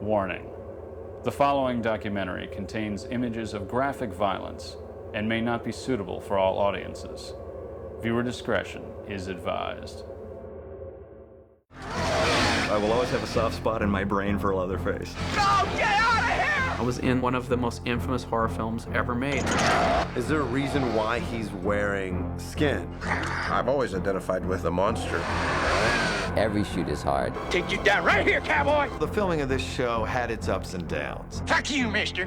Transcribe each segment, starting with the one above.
Warning. The following documentary contains images of graphic violence and may not be suitable for all audiences. Viewer discretion is advised. I will always have a soft spot in my brain for Leatherface. No, get out of here! I was in one of the most infamous horror films ever made. Is there a reason why he's wearing skin? I've always identified with the monster. Every shoot is hard. Take you down right here, cowboy! The filming of this show had its ups and downs. Fuck you, mister!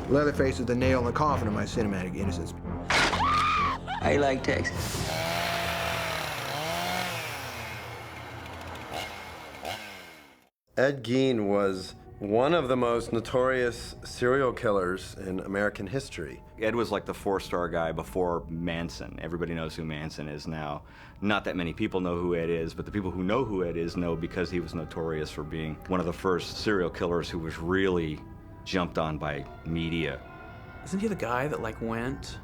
Leatherface is the nail in the coffin of my cinematic innocence. I like Texas. Ed Gein was one of the most notorious serial killers in American history. Ed was like the four-star guy before Manson. Everybody knows who Manson is now. Not that many people know who Ed is, but the people who know who Ed is know because he was notorious for being one of the first serial killers who was really jumped on by media. Isn't he the guy that went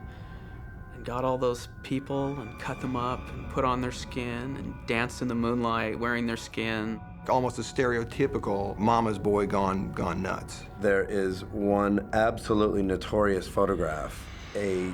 and got all those people and cut them up and put on their skin and danced in the moonlight wearing their skin? Almost a stereotypical mama's boy gone nuts. There is one absolutely notorious photograph, a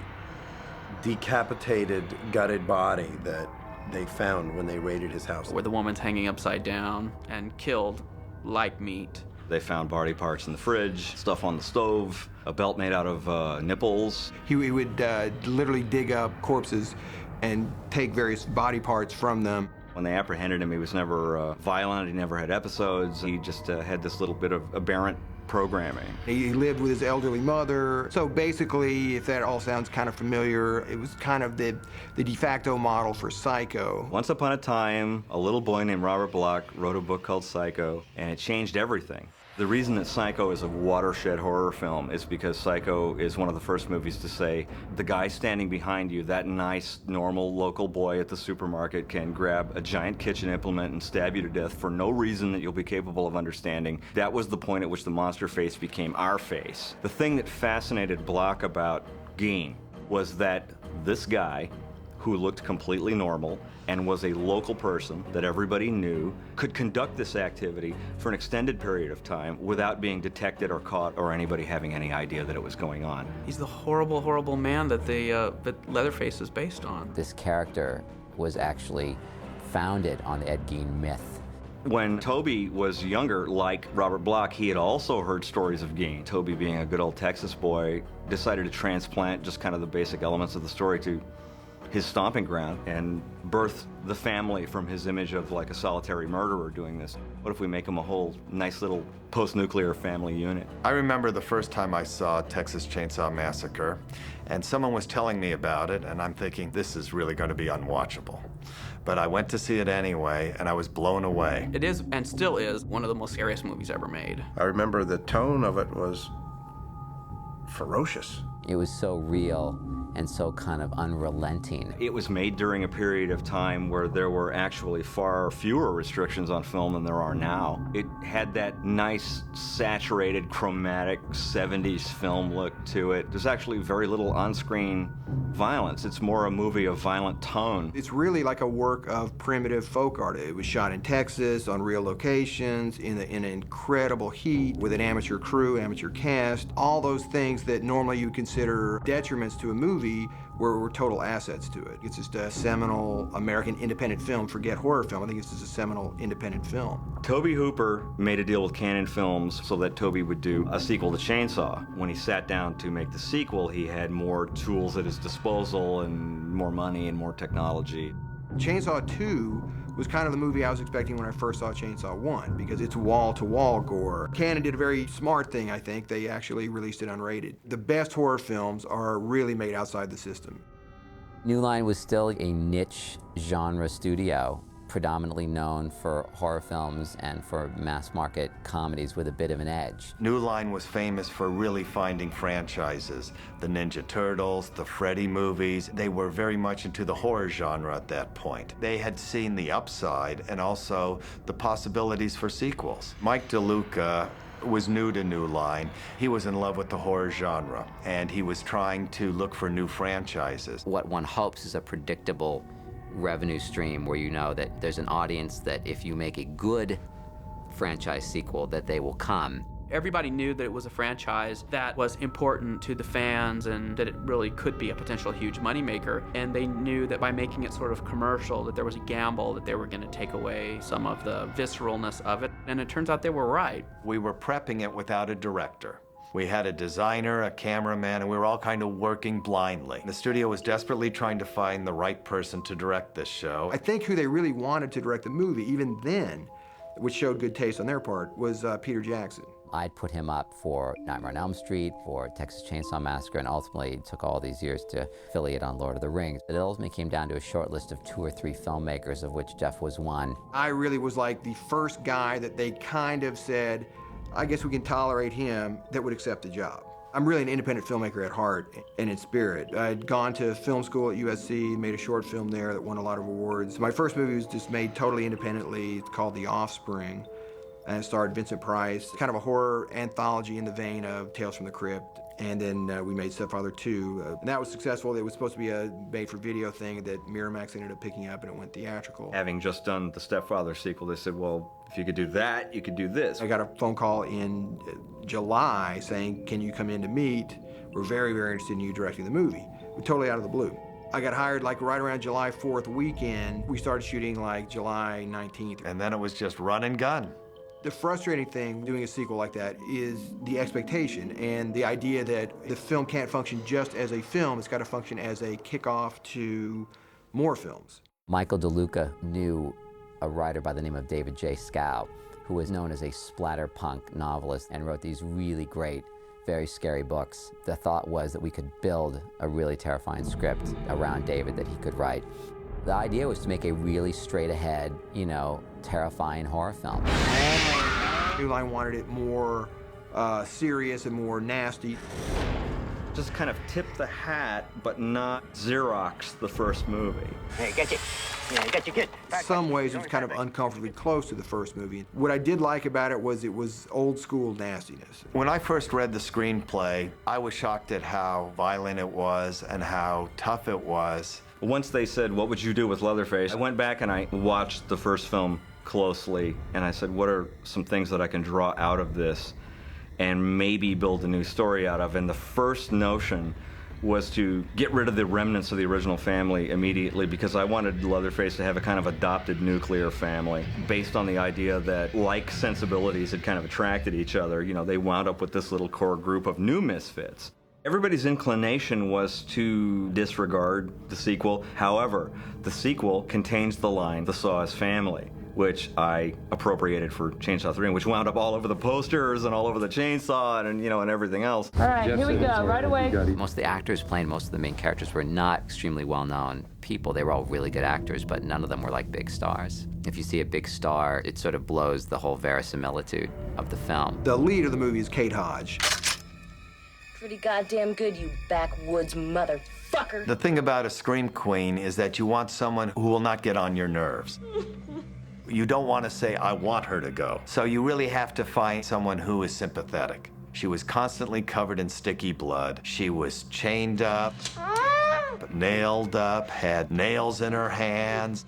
decapitated, gutted body that they found when they raided his house. Where the woman's hanging upside down and killed like meat. They found body parts in the fridge, stuff on the stove, a belt made out of nipples. He would literally dig up corpses and take various body parts from them. When they apprehended him, he was never violent, he never had episodes. He just had this little bit of aberrant programming. He lived with his elderly mother. So basically, if that all sounds kind of familiar, it was kind of the de facto model for Psycho. Once upon a time, a little boy named Robert Bloch wrote a book called Psycho, and it changed everything. The reason that Psycho is a watershed horror film is because Psycho is one of the first movies to say, the guy standing behind you, that nice, normal, local boy at the supermarket can grab a giant kitchen implement and stab you to death for no reason that you'll be capable of understanding. That was the point at which the monster face became our face. The thing that fascinated Bloch about Gein was that this guy, who looked completely normal and was a local person that everybody knew, could conduct this activity for an extended period of time without being detected or caught or anybody having any idea that it was going on. He's the horrible, horrible man that that Leatherface is based on. This character was actually founded on the Ed Gein myth. When Toby was younger, like Robert Bloch, he had also heard stories of Gein. Toby, being a good old Texas boy, decided to transplant just kind of the basic elements of the story to his stomping ground and birth the family from his image of like a solitary murderer doing this. What if we make him a whole nice little post-nuclear family unit? I remember the first time I saw Texas Chainsaw Massacre, and someone was telling me about it, and I'm thinking, this is really going to be unwatchable. But I went to see it anyway, and I was blown away. It is, and still is, one of the most scariest movies ever made. I remember the tone of it was ferocious. It was so real and so kind of unrelenting. It was made during a period of time where there were actually far fewer restrictions on film than there are now. It had that nice, saturated, chromatic 70s film look to it. There's actually very little on-screen violence. It's more a movie of violent tone. It's really like a work of primitive folk art. It was shot in Texas, on real locations, in incredible heat, with an amateur crew, amateur cast. All those things that normally you consider detriments to a movie were total assets to it. It's just a seminal American independent film. Forget horror film. I think it's just a seminal independent film. Tobe Hooper made a deal with Cannon Films so that Tobe would do a sequel to Chainsaw. When he sat down to make the sequel, he had more tools at his disposal and more money and more technology. Chainsaw 2 was kind of the movie I was expecting when I first saw Chainsaw 1, because it's wall-to-wall gore. Cannon did a very smart thing, I think. They actually released it unrated. The best horror films are really made outside the system. New Line was still a niche genre studio, predominantly known for horror films and for mass market comedies with a bit of an edge. New Line was famous for really finding franchises. The Ninja Turtles, the Freddy movies, they were very much into the horror genre at that point. They had seen the upside and also the possibilities for sequels. Mike DeLuca was new to New Line. He was in love with the horror genre, and he was trying to look for new franchises. What one hopes is a predictable revenue stream where you know that there's an audience that if you make a good franchise sequel, that they will come. Everybody knew that it was a franchise that was important to the fans and that it really could be a potential huge moneymaker. And they knew that by making it sort of commercial, that there was a gamble that they were going to take away some of the visceralness of it. And it turns out they were right. We were prepping it without a director. We had a designer, a cameraman, and we were all kind of working blindly. The studio was desperately trying to find the right person to direct this show. I think who they really wanted to direct the movie, even then, which showed good taste on their part, was Peter Jackson. I'd put him up for Nightmare on Elm Street, for Texas Chainsaw Massacre, and ultimately it took all these years to affiliate on Lord of the Rings. It ultimately came down to a short list of 2 or 3 filmmakers, of which Jeff was one. I really was like the first guy that they kind of said, I guess we can tolerate him, that would accept the job. I'm really an independent filmmaker at heart and in spirit. I'd gone to film school at USC, made a short film there that won a lot of awards. My first movie was just made totally independently. It's called The Offspring, and it starred Vincent Price, kind of a horror anthology in the vein of Tales from the Crypt. And then we made Stepfather 2, and that was successful. It was supposed to be a made-for-video thing that Miramax ended up picking up, and it went theatrical. Having just done the Stepfather sequel, they said, well, if you could do that, you could do this. I got a phone call in July saying, can you come in to meet? We're very, very interested in you directing the movie. Totally out of the blue. I got hired like right around July 4th weekend. We started shooting like July 19th. And then it was just run and gun. The frustrating thing doing a sequel like that is the expectation and the idea that the film can't function just as a film. It's got to function as a kickoff to more films. Michael DeLuca knew a writer by the name of David J. Scow, who was known as a splatterpunk novelist and wrote these really great, very scary books. The thought was that we could build a really terrifying script around David that he could write. The idea was to make a really straight-ahead, you know, terrifying horror film. I wanted it more serious and more nasty. Just kind of tip the hat, but not Xerox the first movie. Hey, get you. Yeah, get you good. In some ways, it was kind of uncomfortably close to the first movie. What I did like about it was old school nastiness. When I first read the screenplay, I was shocked at how violent it was and how tough it was. Once they said, what would you do with Leatherface? I went back and I watched the first film closely, and I said, what are some things that I can draw out of this and maybe build a new story out of? And the first notion was to get rid of the remnants of the original family immediately, because I wanted Leatherface to have a kind of adopted nuclear family based on the idea that like sensibilities had kind of attracted each other. You know, they wound up with this little core group of new misfits. Everybody's inclination was to disregard the sequel. However, the sequel contains the line, "The Saw is family," which I appropriated for Chainsaw 3, and which wound up all over the posters and all over the chainsaw and you know, and everything else. All right, here we go, right away. Most of the actors playing most of the main characters were not extremely well-known people. They were all really good actors, but none of them were like big stars. If you see a big star, it sort of blows the whole verisimilitude of the film. The lead of the movie is Kate Hodge. Pretty goddamn good, you backwoods motherfucker. The thing about a scream queen is that you want someone who will not get on your nerves. You don't want to say, I want her to go. So you really have to find someone who is sympathetic. She was constantly covered in sticky blood. She was chained up, nailed up, had nails in her hands.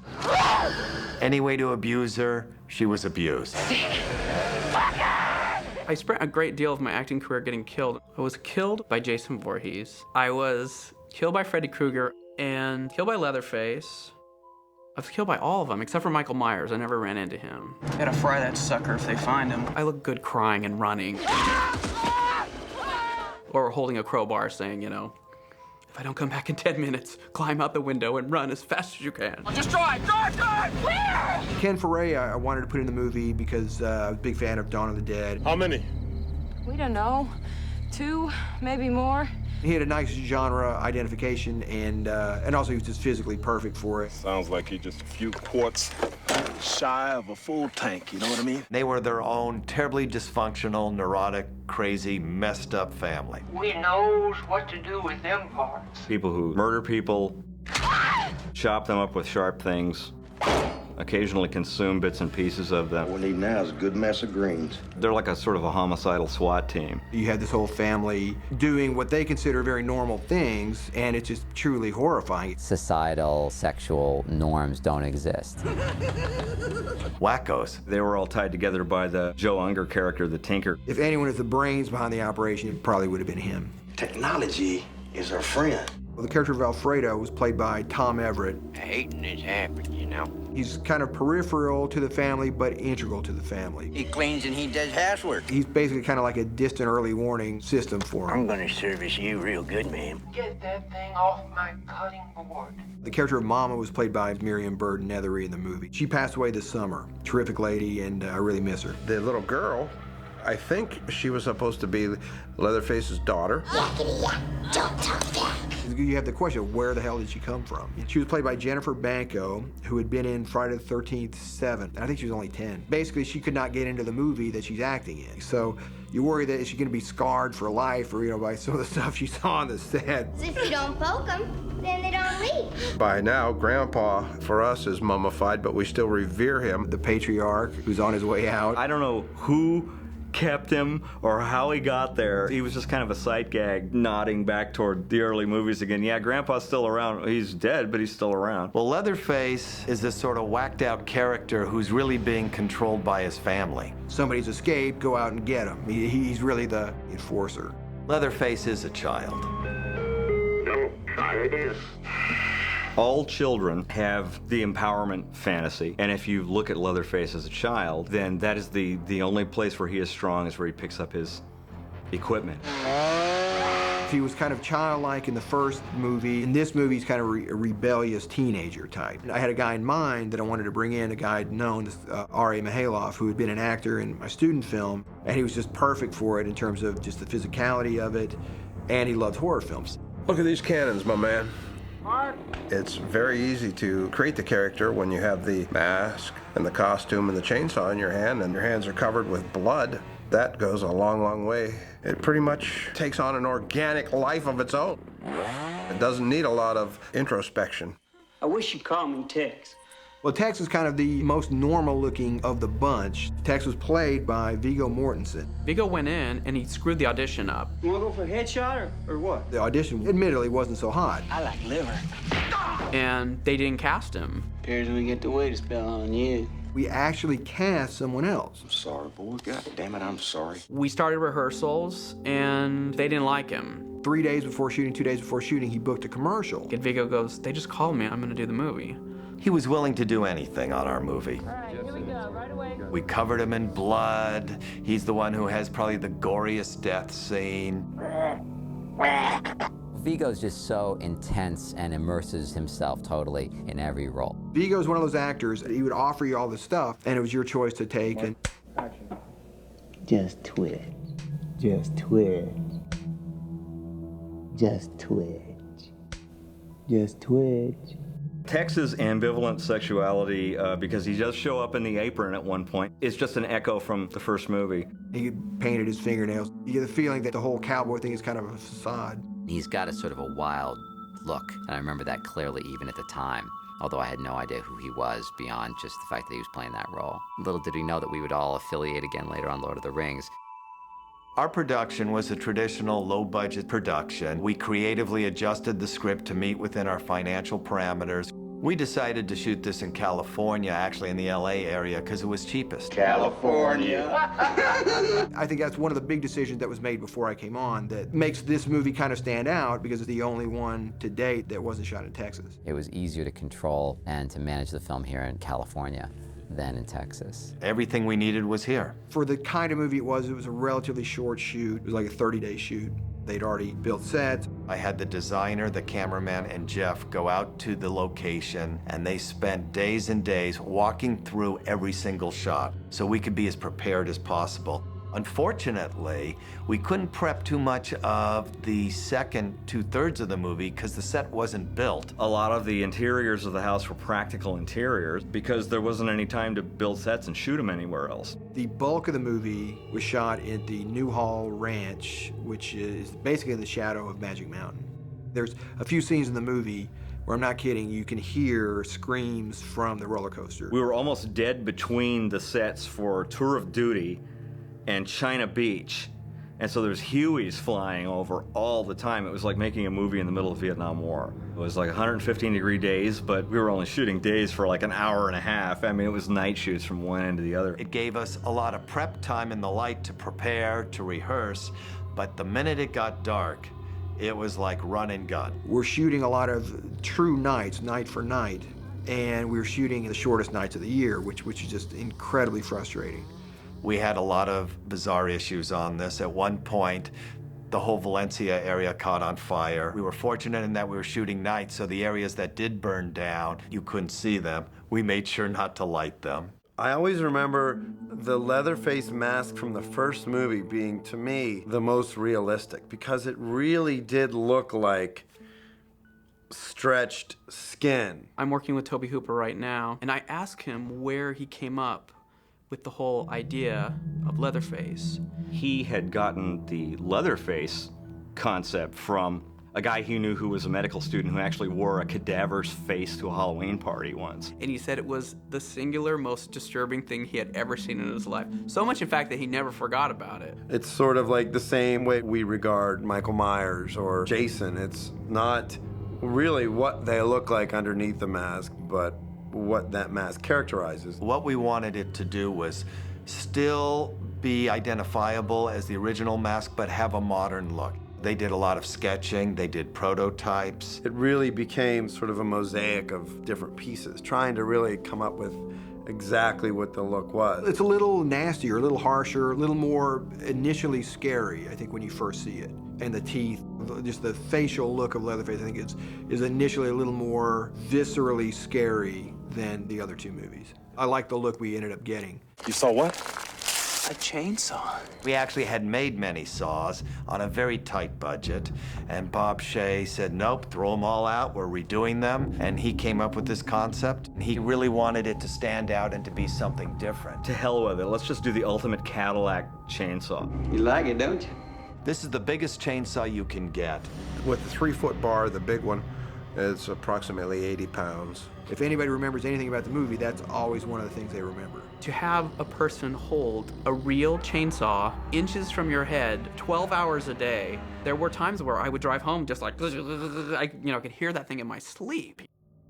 Any way to abuse her, she was abused. I spent a great deal of my acting career getting killed. I was killed by Jason Voorhees. I was killed by Freddy Krueger and killed by Leatherface. I was killed by all of them, except for Michael Myers. I never ran into him. Gotta fry that sucker if they find him. I look good crying and running. Or holding a crowbar saying, you know, if I don't come back in 10 minutes, climb out the window and run as fast as you can. Just drive! Clear! Ken Foree, I wanted to put in the movie because I was a big fan of Dawn of the Dead. How many? We don't know. 2, maybe more. He had a nice genre identification, and also he was just physically perfect for it. Sounds like he just a few quarts shy of a full tank, you know what I mean? They were their own terribly dysfunctional, neurotic, crazy, messed up family. We knows what to do with them parts. People who murder people, chop them up with sharp things, occasionally consume bits and pieces of them. What we need now is a good mess of greens. They're like a sort of a homicidal SWAT team. You had this whole family doing what they consider very normal things, and it's just truly horrifying. Societal sexual norms don't exist. Wackos. They were all tied together by the Joe Unger character, the Tinker. If anyone is the brains behind the operation, it probably would have been him. Technology is our friend. Well, the character of Alfredo was played by Tom Everett. Hating is happening, you know. He's kind of peripheral to the family, but integral to the family. He cleans and he does housework. He's basically kind of like a distant early warning system for him. I'm gonna service you real good, man. Get that thing off my cutting board. The character of Mama was played by Miriam Byrd Nethery in the movie. She passed away this summer. Terrific lady, and I really miss her. The little girl, I think she was supposed to be Leatherface's daughter. Don't talk back. You have the question, where the hell did she come from? She was played by Jennifer Banco, who had been in Friday the 13th 7. I think she was only 10. Basically, she could not get into the movie that she's acting in. So you worry that is she going to be scarred for life, or, you know, by some of the stuff she saw on the set. If you don't poke them, then they don't leave. By now, Grandpa, for us, is mummified, but we still revere him. The patriarch who's on his way out. I don't know who kept him or how he got there. He was just kind of a sight gag, nodding back toward the early movies again. Yeah, Grandpa's still around. He's dead, but he's still around. Well, Leatherface is this sort of whacked out character who's really being controlled by his family. Somebody's escaped, go out and get him. He's really the enforcer. Leatherface is a child. No, try it is. All children have the empowerment fantasy, and if you look at Leatherface as a child, then that is the only place where he is strong, is where he picks up his equipment. He was kind of childlike in the first movie. In this movie, he's kind of a rebellious teenager type. I had a guy in mind that I wanted to bring in, a guy I'd known, this R.A. Mihailoff, who had been an actor in my student film, and he was just perfect for it in terms of just the physicality of it, and he loved horror films. Look at these cannons, my man. It's very easy to create the character when you have the mask and the costume and the chainsaw in your hand, and your hands are covered with blood. That goes a long, long way. It pretty much takes on an organic life of its own. It doesn't need a lot of introspection. I wish you'd call me Tex. Well, Tex is kind of the most normal looking of the bunch. Tex was played by Viggo Mortensen. Viggo went in and he screwed the audition up. You wanna go for a headshot or what? The audition, admittedly, wasn't so hot. I like liver. And they didn't cast him. Appears we get the weight spell on you. We actually cast someone else. I'm sorry, boy. God damn it, I'm sorry. We started rehearsals and they didn't like him. 3 days before shooting, 2 days before shooting, he booked a commercial. And Viggo goes, they just called me, I'm gonna do the movie. He was willing to do anything on our movie. All right, here we go, right away. We covered him in blood. He's the one who has probably the goriest death scene. Viggo's just so intense and immerses himself totally in every role. Viggo's one of those actors, he would offer you all this stuff, and it was your choice to take. And just twitch. Just twitch. Just twitch. Just twitch. Tex's ambivalent sexuality, because he does show up in the apron at one point, is just an echo from the first movie. He painted his fingernails. You get the feeling that the whole cowboy thing is kind of a facade. He's got a sort of a wild look, and I remember that clearly even at the time, although I had no idea who he was beyond just the fact that he was playing that role. Little did we know that we would all affiliate again later on Lord of the Rings. Our production was a traditional low-budget production. We creatively adjusted the script to meet within our financial parameters. We decided to shoot this in California, actually in the LA area, because it was cheapest. California. I think that's one of the big decisions that was made before I came on that makes this movie kind of stand out because it's the only one to date that wasn't shot in Texas. It was easier to control and to manage the film here in California than in Texas. Everything we needed was here. For the kind of movie it was a relatively short shoot. It was like a 30-day shoot. They'd already built sets. I had the designer, the cameraman, and Jeff go out to the location, and they spent days and days walking through every single shot so we could be as prepared as possible. Unfortunately, we couldn't prep too much of the second 2/3 of the movie because the set wasn't built. A lot of the interiors of the house were practical interiors because there wasn't any time to build sets and shoot them anywhere else. The bulk of the movie was shot at the Newhall Ranch, which is basically in the shadow of Magic Mountain. There's a few scenes in the movie where I'm not kidding, you can hear screams from the roller coaster. We were almost dead between the sets for Tour of Duty and China Beach. And so there's Hueys flying over all the time. It was like making a movie in the middle of the Vietnam War. It was like 115-degree days, but we were only shooting days for like an hour and a half. I mean, it was night shoots from one end to the other. It gave us a lot of prep time in the light to prepare, to rehearse, but the minute it got dark, it was like run and gun. We're shooting a lot of true nights, night for night, and we were shooting the shortest nights of the year, which is just incredibly frustrating. We had a lot of bizarre issues on this. At one point, the whole Valencia area caught on fire. We were fortunate in that we were shooting nights, so the areas that did burn down, you couldn't see them. We made sure not to light them. I always remember the Leatherface mask from the first movie being, to me, the most realistic, because it really did look like stretched skin. I'm working with Tobe Hooper right now, and I asked him where he came up with the whole idea of Leatherface. He had gotten the Leatherface concept from a guy he knew who was a medical student who actually wore a cadaver's face to a Halloween party once. And he said it was the singular most disturbing thing he had ever seen in his life. So much, in fact, that he never forgot about it. It's sort of like the same way we regard Michael Myers or Jason. It's not really what they look like underneath the mask, but what that mask characterizes. What we wanted it to do was still be identifiable as the original mask, but have a modern look. They did a lot of sketching, they did prototypes. It really became sort of a mosaic of different pieces, trying to really come up with exactly what the look was. It's a little nastier, a little harsher, a little more initially scary, I think, when you first see it. And the teeth, just the facial look of Leatherface, I think is initially a little more viscerally scary than the other two movies. I like the look we ended up getting. You saw what? A chainsaw. We actually had made many saws on a very tight budget, and Bob Shea said, nope, throw them all out, we're redoing them, and he came up with this concept. He really wanted it to stand out and to be something different. To hell with it, let's just do the ultimate Cadillac chainsaw. You like it, don't you? This is the biggest chainsaw you can get. With the 3-foot bar, the big one, it's approximately 80 pounds. If anybody remembers anything about the movie, that's always one of the things they remember. To have a person hold a real chainsaw inches from your head 12 hours a day, there were times where I would drive home just like, I could hear that thing in my sleep.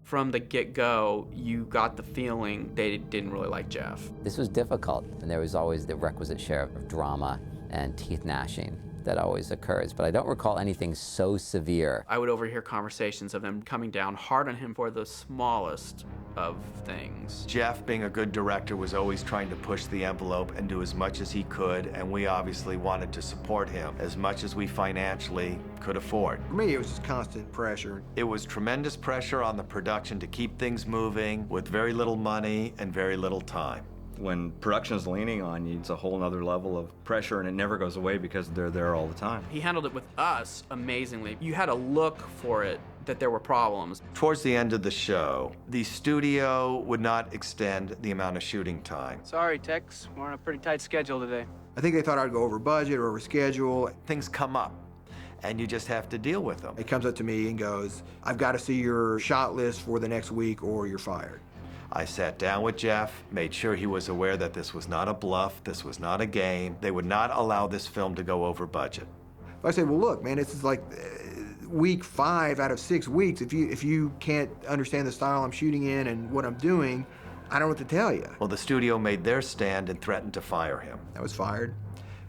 From the get-go, you got the feeling they didn't really like Jeff. This was difficult, and there was always the requisite share of drama and teeth gnashing that always occurs, but I don't recall anything so severe. I would overhear conversations of them coming down hard on him for the smallest of things. Jeff, being a good director, was always trying to push the envelope and do as much as he could, and we obviously wanted to support him as much as we financially could afford. For me, it was just constant pressure. It was tremendous pressure on the production to keep things moving with very little money and very little time. When production is leaning on you, it's a whole nother level of pressure, and it never goes away because they're there all the time. He handled it with us amazingly. You had to look for it, that there were problems. Towards the end of the show, the studio would not extend the amount of shooting time. Sorry, Tex. We're on a pretty tight schedule today. I think they thought I'd go over budget or over schedule. Things come up, and you just have to deal with them. He comes up to me and goes, I've got to see your shot list for the next week or you're fired. I sat down with Jeff, made sure he was aware that this was not a bluff, this was not a game. They would not allow this film to go over budget. I said, well, look, man, this is like week 5 out of 6 weeks. If you can't understand the style I'm shooting in and what I'm doing, I don't know what to tell you. Well, the studio made their stand and threatened to fire him. I was fired.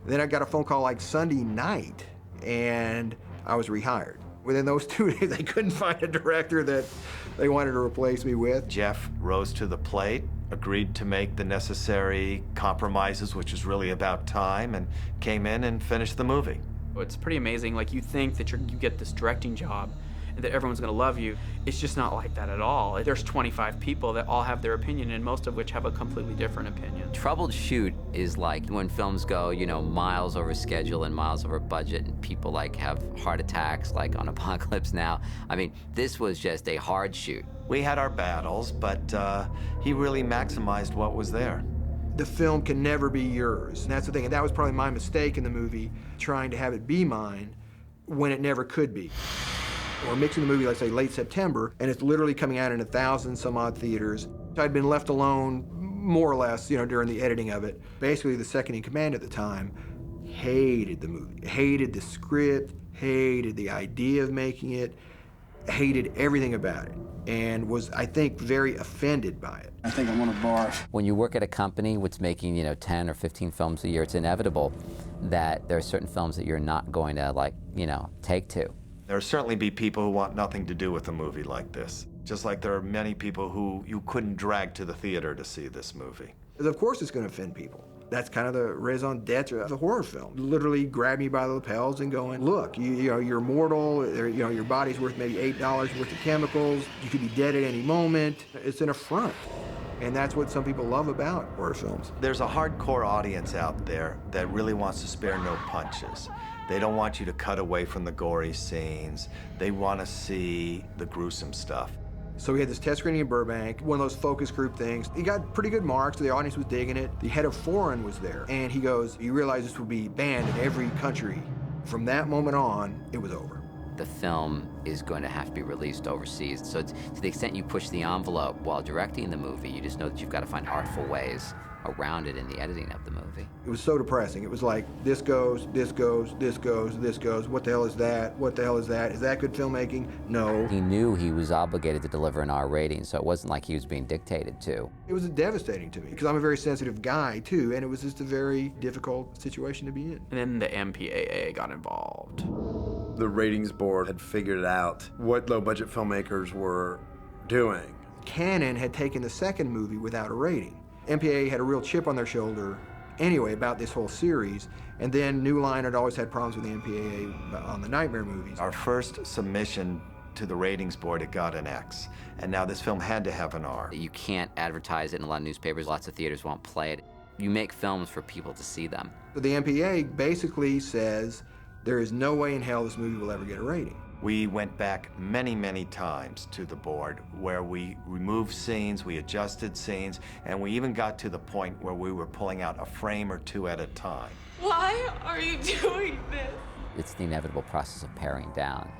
Then I got a phone call like Sunday night, and I was rehired. Within those 2 days, they couldn't find a director that they wanted to replace me with. Jeff rose to the plate, agreed to make the necessary compromises, which was really about time, and came in and finished the movie. It's pretty amazing. Like, you think that you get this directing job and that everyone's going to love you. It's just not like that at all. There's 25 people that all have their opinion, and most of which have a completely different opinion. Troubled shoot is like when films go, miles over schedule and miles over budget, and people like have heart attacks like on Apocalypse Now. I mean, this was just a hard shoot. We had our battles, but he really maximized what was there. The film can never be yours, and that's the thing. And that was probably my mistake in the movie, trying to have it be mine when it never could be. We're mixing the movie, let's say, late September, and it's literally coming out in 1,000 some odd theaters. I'd been left alone, more or less, during the editing of it. Basically, the second in command at the time hated the movie, hated the script, hated the idea of making it, hated everything about it, and was, I think, very offended by it. I think I'm gonna barf. When you work at a company which making, 10 or 15 films a year, it's inevitable that there are certain films that you're not going to, take to. There'll certainly be people who want nothing to do with a movie like this. Just like there are many people who you couldn't drag to the theater to see this movie. Of course it's going to offend people. That's kind of the raison d'etre of a horror film. Literally grab me by the lapels and going, look, you're mortal, your body's worth maybe $8 worth of chemicals, you could be dead at any moment. It's an affront. And that's what some people love about horror films. There's a hardcore audience out there that really wants to spare no punches. They don't want you to cut away from the gory scenes. They want to see the gruesome stuff. So we had this test screening in Burbank, one of those focus group things. He got pretty good marks, the audience was digging it. The head of foreign was there, and he goes, you realize this would be banned in every country. From that moment on, it was over. The film is going to have to be released overseas. So to the extent you push the envelope while directing the movie, you just know that you've got to find artful ways around it in the editing of the movie. It was so depressing. It was like, this goes, this goes, this goes, this goes. What the hell is that? What the hell is that? Is that good filmmaking? No. He knew he was obligated to deliver an R rating, so it wasn't like he was being dictated to. It was devastating to me, because I'm a very sensitive guy, too, and it was just a very difficult situation to be in. And then the MPAA got involved. The ratings board had figured out what low-budget filmmakers were doing. Canon had taken the second movie without a rating. MPAA had a real chip on their shoulder anyway about this whole series, and then New Line had always had problems with the MPAA on the Nightmare movies. Our first submission to the ratings board, it got an X, and now this film had to have an R. You can't advertise it in a lot of newspapers, lots of theaters won't play it. You make films for people to see them. So the MPAA basically says there is no way in hell this movie will ever get a rating. We went back many, many times to the board where we removed scenes, we adjusted scenes, and we even got to the point where we were pulling out a frame or two at a time. Why are you doing this? It's the inevitable process of paring down.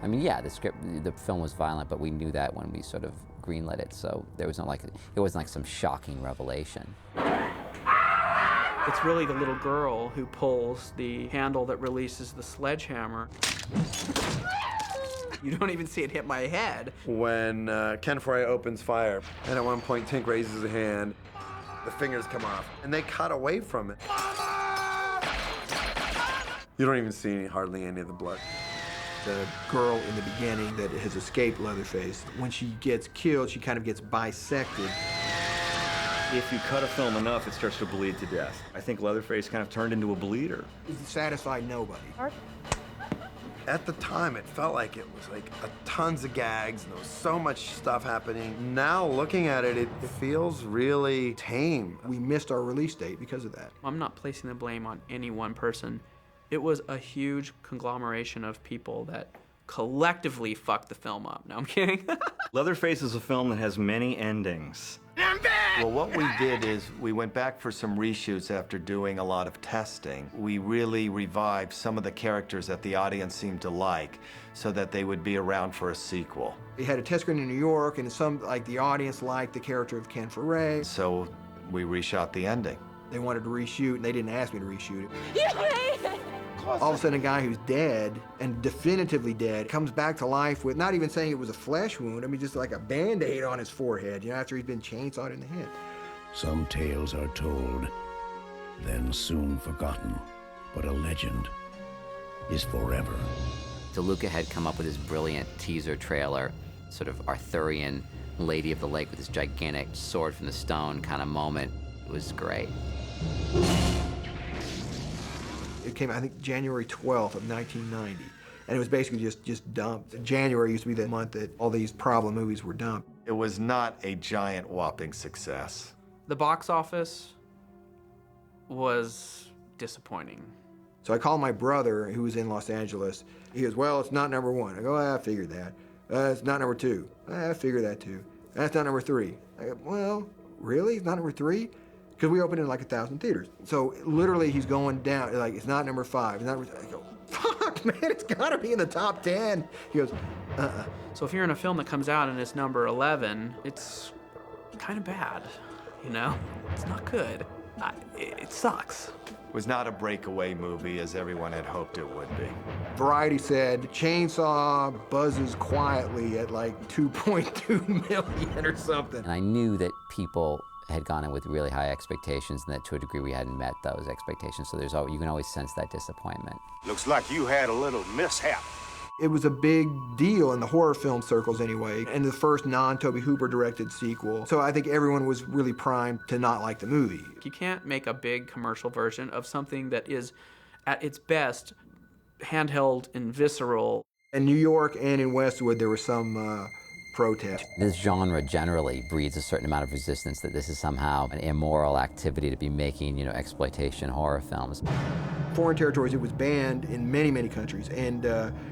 I mean, yeah, the film was violent, but we knew that when we sort of greenlit it, so there was no it wasn't like some shocking revelation. It's really the little girl who pulls the handle that releases the sledgehammer. You don't even see it hit my head. When Ken Foree opens fire, and at one point Tink raises a hand, the fingers come off, and they cut away from it. You don't even see hardly any of the blood. The girl in the beginning that has escaped Leatherface, when she gets killed, she kind of gets bisected. If you cut a film enough, it starts to bleed to death. I think Leatherface kind of turned into a bleeder. It satisfied nobody. At the time, it felt like it was like tons of gags and there was so much stuff happening. Now, looking at it, it feels really tame. We missed our release date because of that. I'm not placing the blame on any one person. It was a huge conglomeration of people that collectively fucked the film up. No, I'm kidding. Leatherface is a film that has many endings. Well, what we did is we went back for some reshoots after doing a lot of testing. We really revived some of the characters that the audience seemed to like so that they would be around for a sequel. We had a test screen in New York, and the audience liked the character of Ken Foree. So we reshot the ending. They wanted to reshoot, and they didn't ask me to reshoot it. You hate it! All of a sudden, a guy who's dead, and definitively dead, comes back to life with, not even saying it was a flesh wound, I mean, just like a Band-Aid on his forehead, after he's been chainsawed in the head. Some tales are told, then soon forgotten, but a legend is forever. DeLuca had come up with this brilliant teaser trailer, sort of Arthurian Lady of the Lake with this gigantic sword from the stone kind of moment. It was great. It came, I think, January 12th of 1990. And it was basically just dumped. January used to be the month that all these problem movies were dumped. It was not a giant whopping success. The box office was disappointing. So I called my brother, who was in Los Angeles. He goes, well, it's not number one. I go, I figured that. It's not number two. I figured that too. That's not number three. I go, well, really? It's not number three? Because we opened in like 1,000 theaters. So literally he's going down, like, it's not number five. It's not. I go, fuck, man, it's gotta be in the top 10. He goes, So if you're in a film that comes out and it's number 11, it's kind of bad, you know? It's not good. It sucks. It was not a breakaway movie as everyone had hoped it would be. Variety said Chainsaw buzzes quietly at like 2.2 million or something. And I knew that people had gone in with really high expectations, and that to a degree we hadn't met those expectations. So you can always sense that disappointment. Looks like you had a little mishap. It was a big deal in the horror film circles anyway, and the first non-Tobe Hooper directed sequel. So I think everyone was really primed to not like the movie. You can't make a big commercial version of something that is, at its best, handheld and visceral. In New York and in Westwood, there was some protest. This genre generally breeds a certain amount of resistance that this is somehow an immoral activity to be making, exploitation horror films. Foreign territories, it was banned in many, many countries. And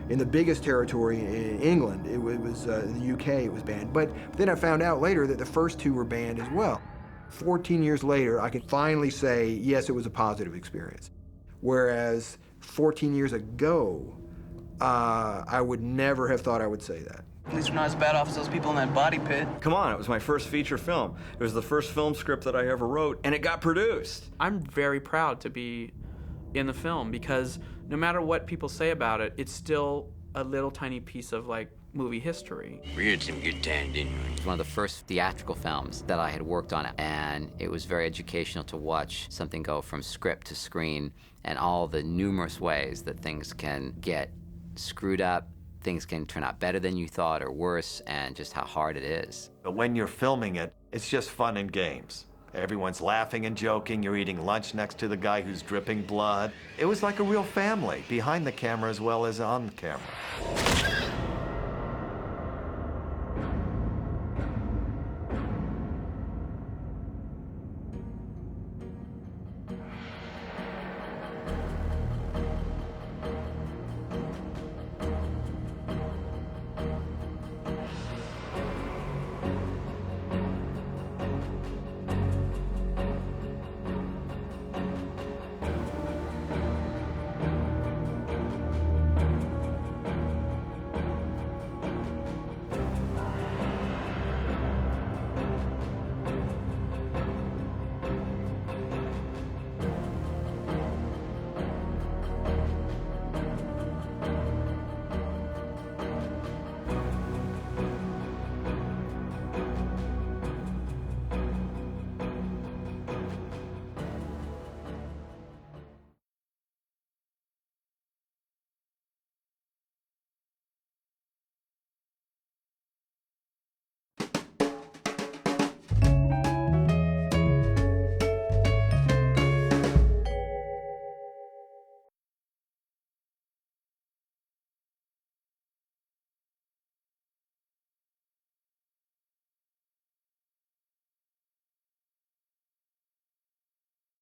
in the biggest territory in England, it was the UK, it was banned. But then I found out later that the first two were banned as well. 14 years later, I can finally say, yes, it was a positive experience. Whereas 14 years ago, I would never have thought I would say that. At least we're not as bad off as those people in that body pit. Come on, it was my first feature film. It was the first film script that I ever wrote, and it got produced. I'm very proud to be in the film because no matter what people say about it, it's still a little tiny piece of movie history. We had some good time, didn't we? It was one of the first theatrical films that I had worked on, and it was very educational to watch something go from script to screen and all the numerous ways that things can get screwed up, things can turn out better than you thought or worse, and just how hard it is. But when you're filming it, it's just fun and games. Everyone's laughing and joking. You're eating lunch next to the guy who's dripping blood. It was like a real family, behind the camera as well as on the camera.